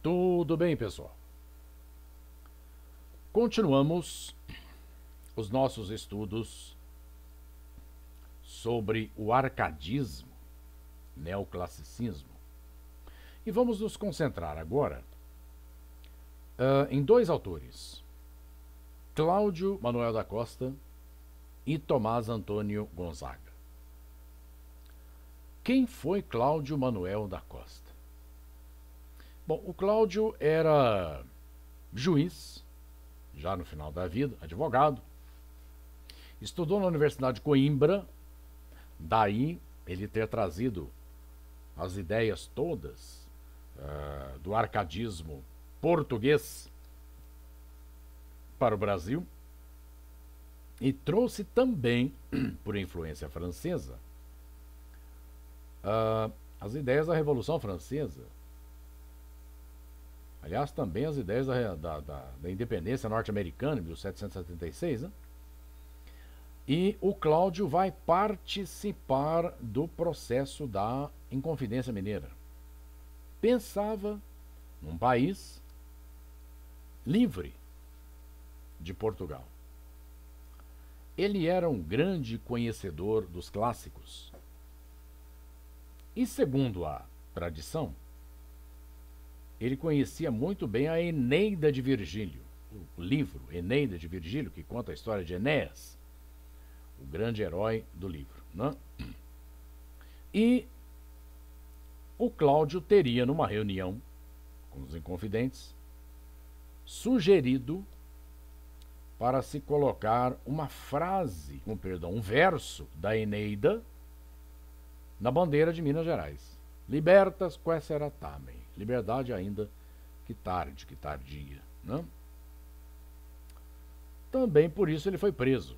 Tudo bem, pessoal? Continuamos os nossos estudos sobre o arcadismo, neoclassicismo, e vamos nos concentrar agora em dois autores, Cláudio Manuel da Costa e Tomás Antônio Gonzaga. Quem foi Cláudio Manuel da Costa? Bom, o Cláudio era juiz, já no final da vida, advogado, estudou na Universidade de Coimbra, daí ele ter trazido as ideias todas do arcadismo português para o Brasil e trouxe também, por influência francesa, as ideias da Revolução Francesa. Aliás, também as ideias da independência norte-americana, em 1776, né? E o Cláudio vai participar do processo da Inconfidência Mineira. Pensava num país livre de Portugal. Ele era um grande conhecedor dos clássicos. E segundo a tradição, ele conhecia muito bem a Eneida de Virgílio, o livro Eneida de Virgílio, que conta a história de Enéas, o grande herói do livro, né? E o Cláudio teria, numa reunião com os Inconfidentes, sugerido para se colocar uma frase, um verso da Eneida na bandeira de Minas Gerais. Libertas quae tamen. Liberdade ainda que tardia, né? Também por isso ele foi preso.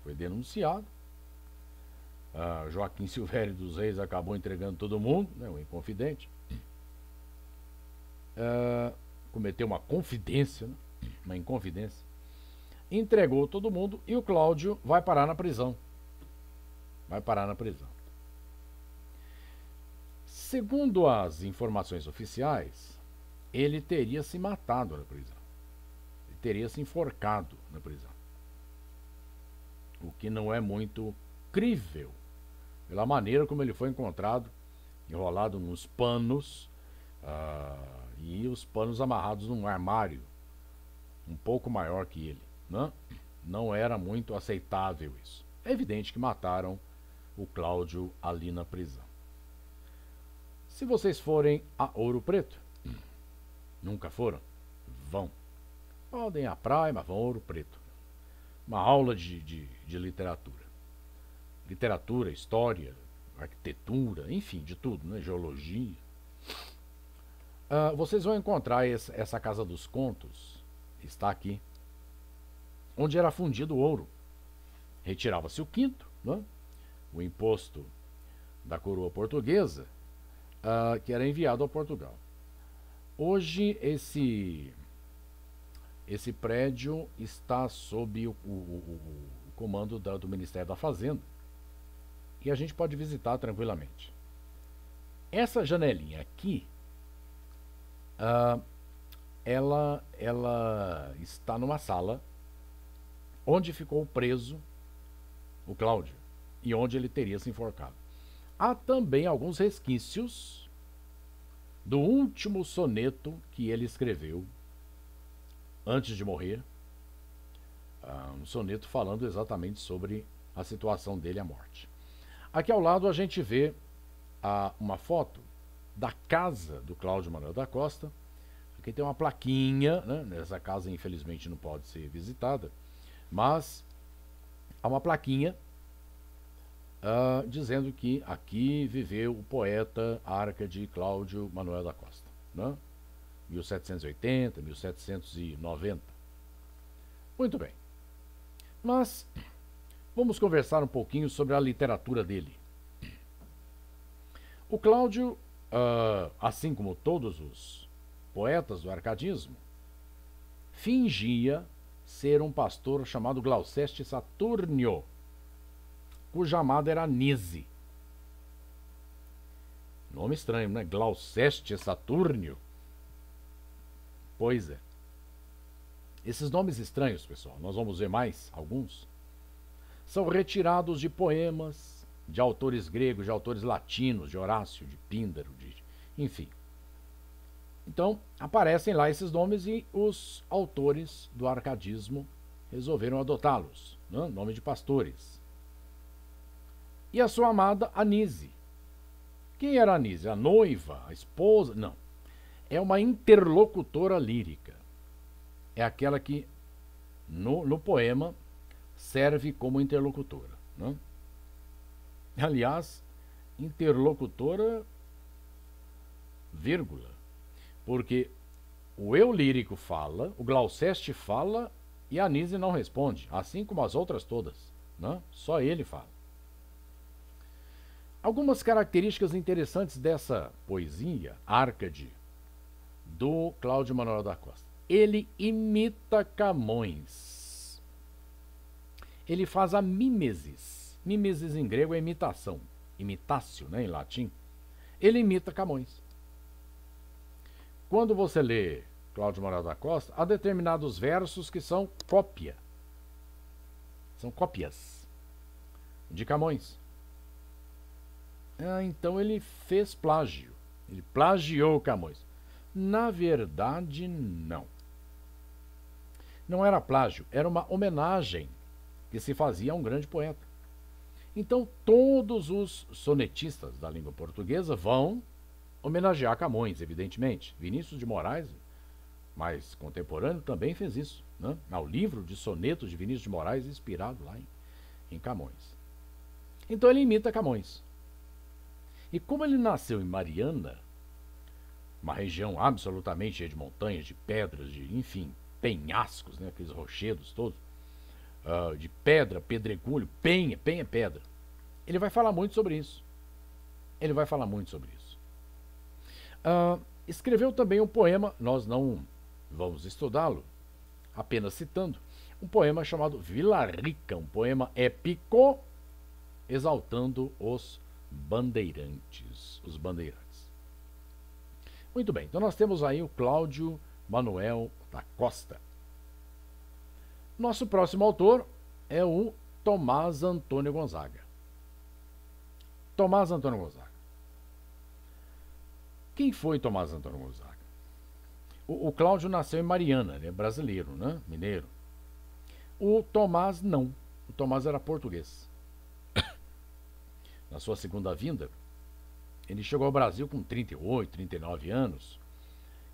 Foi denunciado. Joaquim Silvério dos Reis acabou entregando todo mundo, né, o Inconfidente. Cometeu uma confidência, né, uma inconfidência. Entregou todo mundo e o Cláudio vai parar na prisão. Vai parar na prisão. Segundo as informações oficiais, ele teria se matado na prisão. Ele teria se enforcado na prisão. O que não é muito crível, pela maneira como ele foi encontrado, enrolado nos panos, e os panos amarrados num armário um pouco maior que ele, né? Não era muito aceitável isso. É evidente que mataram o Cláudio ali na prisão. Se vocês forem a Ouro Preto, nunca foram, vão. Podem ir à praia, mas vão a Ouro Preto. Uma aula de literatura. Literatura, história, arquitetura, enfim, de tudo, né? Geologia. Vocês vão encontrar essa Casa dos Contos, está aqui, onde era fundido ouro. Retirava-se o quinto, né? O imposto da coroa portuguesa, que era enviado a Portugal. Hoje esse prédio está sob o comando do Ministério da Fazenda e a gente pode visitar tranquilamente. Essa janelinha aqui, ela está numa sala onde ficou preso o Cláudio e onde ele teria se enforcado. Há também alguns resquícios do último soneto que ele escreveu antes de morrer, um soneto falando exatamente sobre a situação dele à morte. Aqui ao lado a gente vê uma foto da casa do Cláudio Manuel da Costa. Aqui tem uma plaquinha, né? Essa casa infelizmente não pode ser visitada, mas há uma plaquinha dizendo que aqui viveu o poeta Arcade Cláudio Manuel da Costa, né? 1780, 1790. Muito bem. Mas vamos conversar um pouquinho sobre a literatura dele. O Cláudio, assim como todos os poetas do arcadismo, fingia ser um pastor chamado Glouceste Saturnio, cuja amada era Nise. Nome estranho, né? Glouceste Saturnio. Pois é. Esses nomes estranhos, pessoal, nós vamos ver mais alguns, são retirados de poemas, de autores gregos, de autores latinos, de Horácio, de Píndaro, enfim. Então, aparecem lá esses nomes e os autores do arcadismo resolveram adotá-los, né? Nome de pastores. E a sua amada Anise. Quem era Anise? A noiva? A esposa? Não. É uma interlocutora lírica. É aquela que, no poema, serve como interlocutora. Né? Aliás, interlocutora, vírgula. Porque o eu lírico fala, o Glouceste fala e a Anise não responde, assim como as outras todas. Né? Só ele fala. Algumas características interessantes dessa poesia, Arcade, do Cláudio Manuel da Costa. Ele imita Camões. Ele faz a mimesis. Mimesis em grego é imitação. Imitatio, né, em latim. Ele imita Camões. Quando você lê Cláudio Manuel da Costa, há determinados versos que são cópia. São cópias de Camões. Então ele fez plágio. Ele plagiou Camões. Na verdade, não. Não era plágio, era uma homenagem que se fazia a um grande poeta. Então, todos os sonetistas da língua portuguesa vão homenagear Camões, evidentemente. Vinícius de Moraes, mais contemporâneo, também fez isso. Né? Há o livro de sonetos de Vinícius de Moraes, inspirado lá em Camões. Então, ele imita Camões. E como ele nasceu em Mariana, uma região absolutamente cheia de montanhas, de pedras, enfim, penhascos, né, aqueles rochedos todos, de pedra, pedregulho, penha é pedra. Ele vai falar muito sobre isso. Escreveu também um poema, nós não vamos estudá-lo, apenas citando, um poema chamado Vila Rica, um poema épico, exaltando os bandeirantes. Muito bem, então nós temos aí o Cláudio Manuel da Costa. Nosso próximo autor é o Tomás Antônio Gonzaga. Tomás Antônio Gonzaga. Quem foi Tomás Antônio Gonzaga? O Cláudio nasceu em Mariana, ele é brasileiro, né? Mineiro. O Tomás não. O Tomás era português. Na sua segunda vinda, ele chegou ao Brasil com 38, 39 anos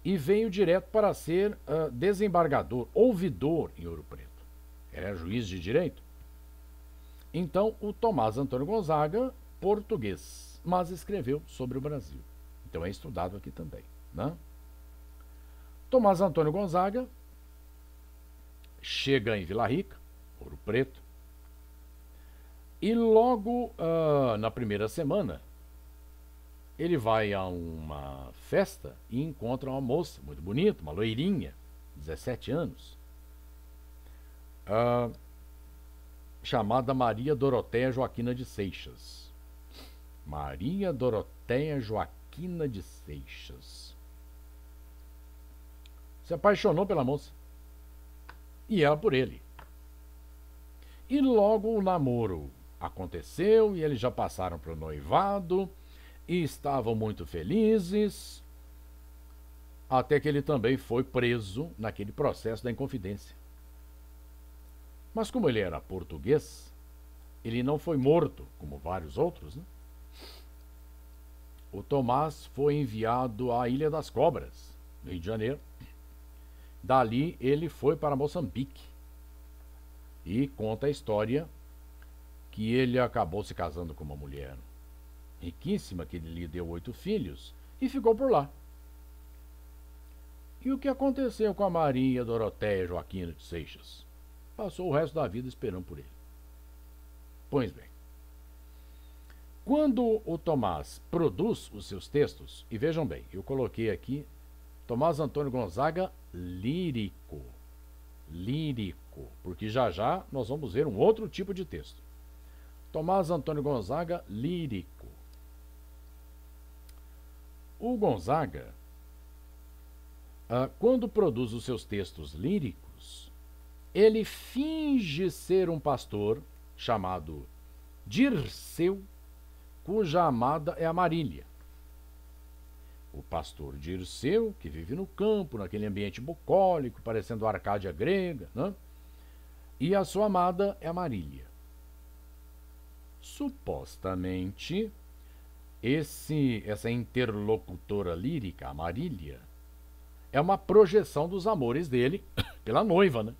e veio direto para ser desembargador, ouvidor em Ouro Preto. Ele era juiz de direito. Então, o Tomás Antônio Gonzaga, português, mas escreveu sobre o Brasil. Então é estudado aqui também. Né? Tomás Antônio Gonzaga chega em Vila Rica, Ouro Preto, e logo na primeira semana ele vai a uma festa e encontra uma moça muito bonita, uma loirinha, 17 anos, chamada Maria Doroteia Joaquina de Seixas. Maria Doroteia Joaquina de Seixas. Se apaixonou pela moça. E ela por ele. E logo o namoro aconteceu e eles já passaram para o noivado e estavam muito felizes, até que ele também foi preso naquele processo da Inconfidência. Mas como ele era português, ele não foi morto, como vários outros, né? O Tomás foi enviado à Ilha das Cobras, no Rio de Janeiro. Dali ele foi para Moçambique e conta a história que ele acabou se casando com uma mulher riquíssima, que lhe deu 8 filhos, e ficou por lá. E o que aconteceu com a Maria Doroteia Joaquina de Seixas? Passou o resto da vida esperando por ele. Pois bem, quando o Tomás produz os seus textos, e vejam bem, eu coloquei aqui Tomás Antônio Gonzaga lírico, porque já já nós vamos ver um outro tipo de texto. Tomás Antônio Gonzaga lírico. O Gonzaga Quando produz os seus textos líricos, ele finge ser um pastor chamado Dirceu, cuja amada é a Marília. O pastor Dirceu, que vive no campo, naquele ambiente bucólico, parecendo a Arcádia grega, né? E a sua amada é a Marília. Supostamente, essa interlocutora lírica, a Marília, é uma projeção dos amores dele pela noiva, né?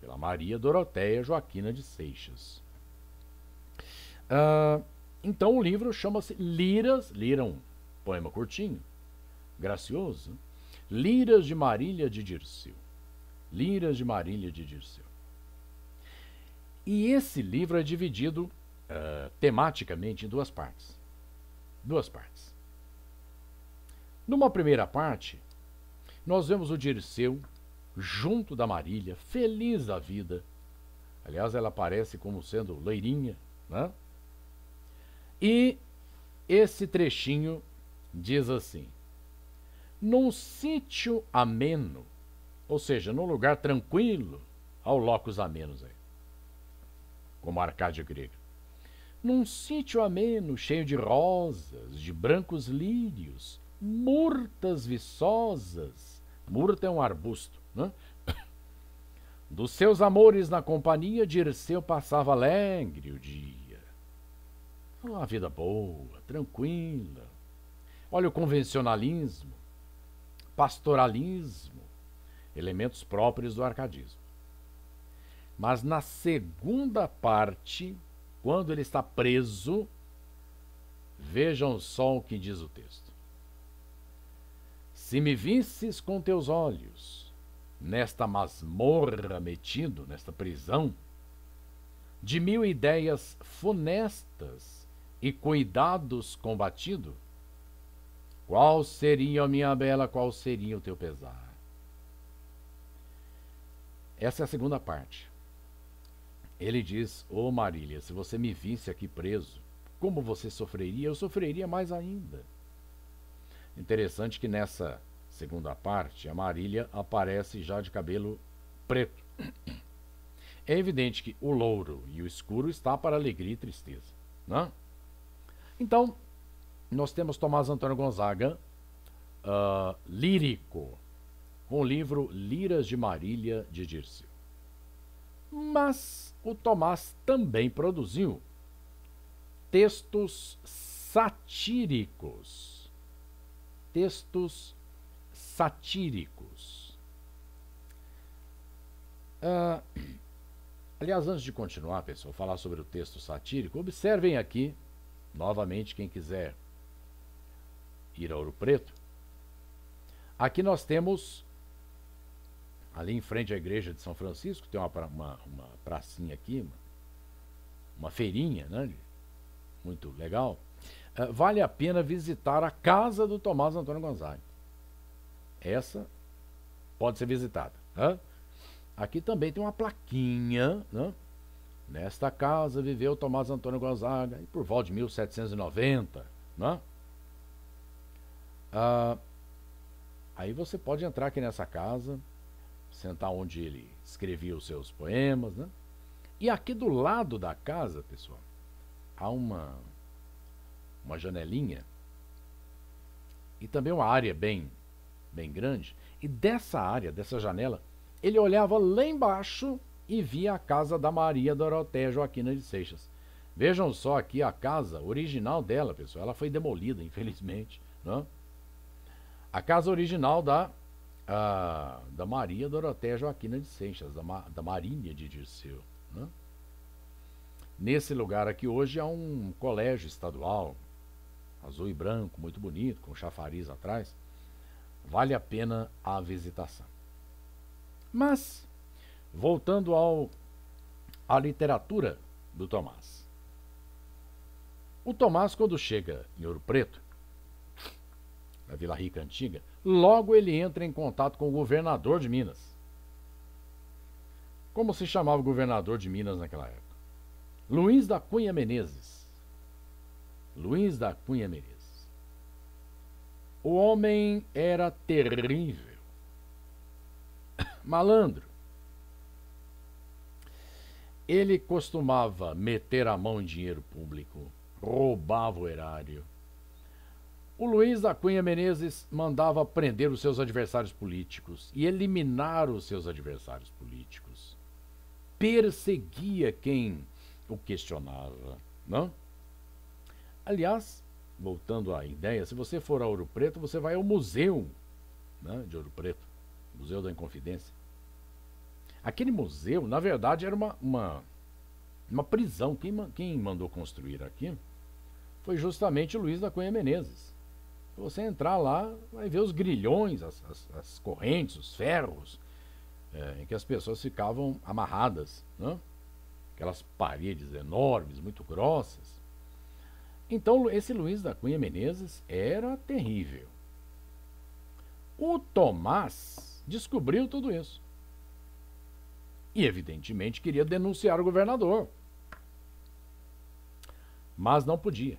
Pela Maria Dorotéia Joaquina de Seixas. Então o livro chama-se Liras, Lira um poema curtinho, gracioso, Liras de Marília de Dirceu. Liras de Marília de Dirceu. E esse livro é dividido tematicamente em duas partes. Numa primeira parte, nós vemos o Dirceu junto da Marília, feliz da vida. Aliás, ela aparece como sendo loirinha, né? E esse trechinho diz assim: num sítio ameno, ou seja, num lugar tranquilo, ao locus amenos aí, como a Arcádia grega. Num sítio ameno, cheio de rosas, de brancos lírios, murtas viçosas. Murta é um arbusto, né? Dos seus amores na companhia, Dirceu passava alegre o dia. Uma vida boa, tranquila. Olha o convencionalismo, pastoralismo, elementos próprios do arcadismo. Mas na segunda parte, quando ele está preso, vejam só o que diz o texto. Se me visses com teus olhos, nesta masmorra metido, nesta prisão, de 1000 ideias funestas e cuidados combatido, qual seria, minha bela, qual seria o teu pesar? Essa é a segunda parte. Ele diz: ô Marília, se você me visse aqui preso, como você sofreria? Eu sofreria mais ainda. Interessante que nessa segunda parte, a Marília aparece já de cabelo preto. É evidente que o louro e o escuro está para alegria e tristeza, né? Então, nós temos Tomás Antônio Gonzaga, lírico, com o livro Liras de Marília de Dirceu. Mas o Tomás também produziu textos satíricos. Aliás, antes de continuar, pessoal, falar sobre o texto satírico, observem aqui, novamente, quem quiser ir a Ouro Preto, aqui nós temos, ali em frente à igreja de São Francisco, tem uma pracinha aqui, uma feirinha, né? Muito legal. Vale a pena visitar a casa do Tomás Antônio Gonzaga. Essa pode ser visitada. Né? Aqui também tem uma plaquinha, né? Nesta casa viveu Tomás Antônio Gonzaga, por volta de 1790. Né? Aí você pode entrar aqui nessa casa, sentar onde ele escrevia os seus poemas. Né? E aqui do lado da casa, pessoal, há uma janelinha e também uma área bem grande. E dessa área, dessa janela, ele olhava lá embaixo e via a casa da Maria Dorotéia Joaquina de Seixas. Vejam só aqui a casa original dela, pessoal. Ela foi demolida, infelizmente. Né? A casa original da Maria Dorotéia Joaquina de Seixas, da Marília de Dirceu. Né? Nesse lugar aqui hoje há um colégio estadual, azul e branco, muito bonito, com chafariz atrás. Vale a pena a visitação. Mas, voltando à literatura do Tomás. O Tomás, quando chega em Ouro Preto, na Vila Rica Antiga, logo ele entra em contato com o governador de Minas. Como se chamava o governador de Minas naquela época? Luiz da Cunha Menezes. Luiz da Cunha Menezes. O homem era terrível. malandro. Ele costumava meter a mão em dinheiro público, roubava o erário. O Luiz da Cunha Menezes mandava prender os seus adversários políticos e eliminar os seus adversários políticos. Perseguia quem o questionava, não? Aliás, voltando à ideia, se você for a Ouro Preto, você vai ao museu, né, de Ouro Preto, Museu da Inconfidência. Aquele museu, na verdade, era uma prisão. Quem mandou construir aquilo foi justamente o Luiz da Cunha Menezes. Se você entrar lá, vai ver os grilhões, as correntes, os ferros, em que as pessoas ficavam amarradas, né? Aquelas paredes enormes, muito grossas. Então, esse Luiz da Cunha Menezes era terrível. O Tomás descobriu tudo isso. E, evidentemente, queria denunciar o governador. Mas não podia.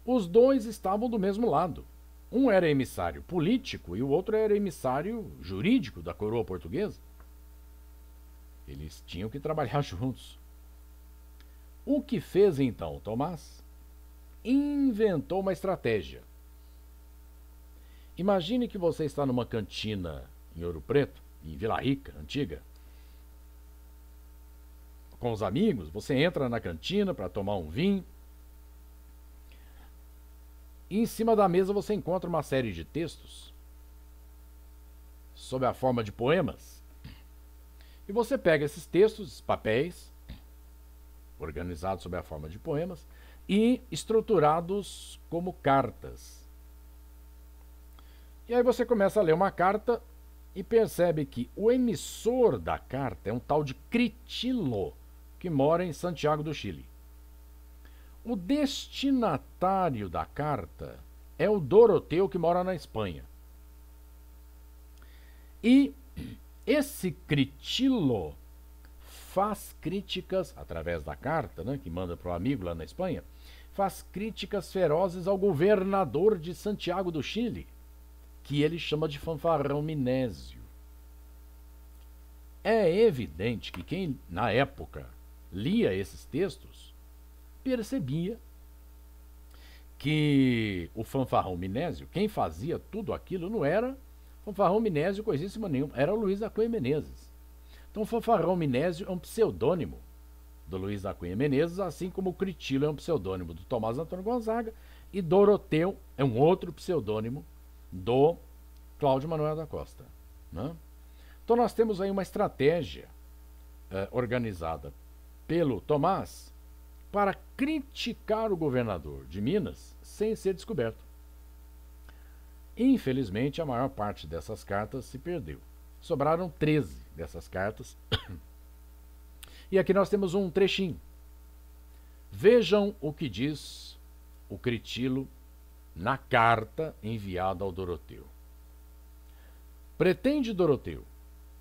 Os dois estavam do mesmo lado. Um era emissário político e o outro era emissário jurídico da coroa portuguesa. Eles tinham que trabalhar juntos. O que fez então Tomás? Inventou uma estratégia. Imagine que você está numa cantina em Ouro Preto, em Vila Rica, antiga. Com os amigos, você entra na cantina para tomar um vinho. E em cima da mesa você encontra uma série de textos sob a forma de poemas. E você pega esses textos, esses papéis, organizados sob a forma de poemas e estruturados como cartas. E aí você começa a ler uma carta e percebe que o emissor da carta é um tal de Critilo, que mora em Santiago do Chile. O destinatário da carta é o Doroteu, que mora na Espanha. E esse Critilo faz críticas, através da carta, né, que manda para o amigo lá na Espanha, faz críticas ferozes ao governador de Santiago do Chile, que ele chama de Fanfarrão Minésio. É evidente que quem, na época, lia esses textos, percebia que o Fanfarrão Minésio, quem fazia tudo aquilo, não era Fanfarrão Minésio coisíssima nenhuma, era o Luiz da Cunha Menezes. Então o Fanfarrão Minésio é um pseudônimo do Luiz da Cunha Menezes, assim como o Critilo é um pseudônimo do Tomás Antônio Gonzaga, e Doroteu é um outro pseudônimo do Cláudio Manuel da Costa, né? Então nós temos aí uma estratégia organizada pelo Tomás para criticar o governador de Minas sem ser descoberto. Infelizmente, a maior parte dessas cartas se perdeu. Sobraram 13 dessas cartas. E aqui nós temos um trechinho. Vejam o que diz o Critilo na carta enviada ao Doroteu. Pretende Doroteu,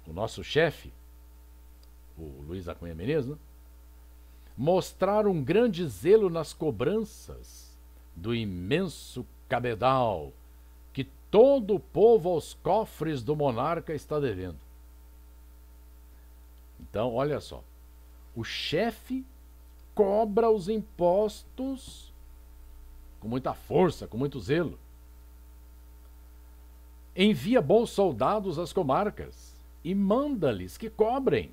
o nosso chefe, o Luiz da Cunha Menezes, né, mostrar um grande zelo nas cobranças do imenso cabedal que todo o povo aos cofres do monarca está devendo. Então, olha só, o chefe cobra os impostos com muita força, com muito zelo. Envia bons soldados às comarcas e manda-lhes que cobrem,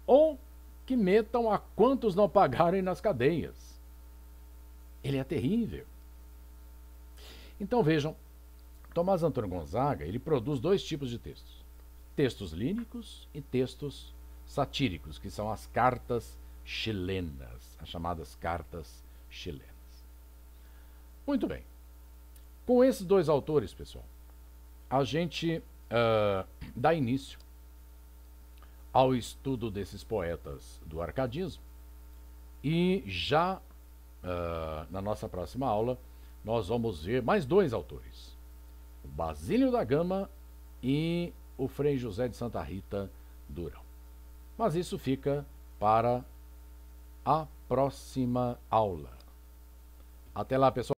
ou que metam a quantos não pagarem nas cadeias. Ele é terrível. Então vejam, Tomás Antônio Gonzaga, ele produz dois tipos de textos. Textos líricos e textos satíricos, que são as cartas chilenas, as chamadas cartas chilenas. Muito bem. Com esses dois autores, pessoal, a gente dá início ao estudo desses poetas do arcadismo e já na nossa próxima aula nós vamos ver mais dois autores, o Basílio da Gama e o Frei José de Santa Rita Durão. Mas isso fica para a próxima aula. Até lá, pessoal.